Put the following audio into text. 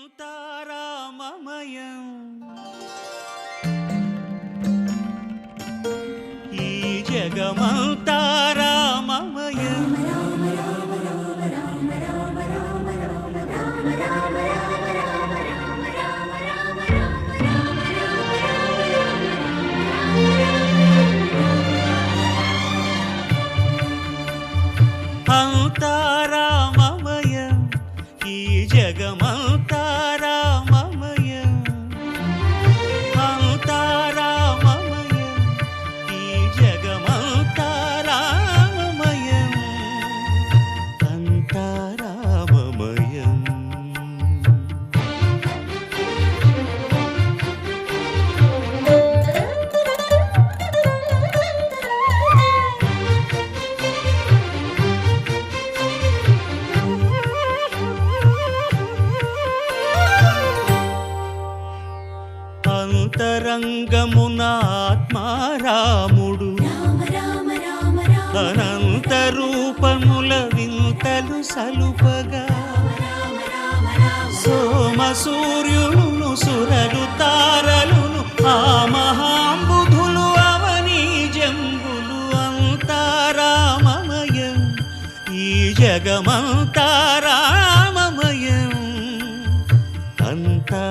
అంతా రామమయం ఈ జగమంతా రామమయం అంతా రామమయం ఈ జగమంతా రామమయం అంతా రామమయం ఈ జగమంతా రామమయం అంతా రామమయం అంతరంగమున ఆత్మారాముడు అనంత రూపముల వింతలు సలుపగా సోమ సూర్యులను సురలు తారలును ఆ మహాంబుధులు అవనీ జంబులు అంతా రామమయం ఈ జగమంతా రామమయం అంతా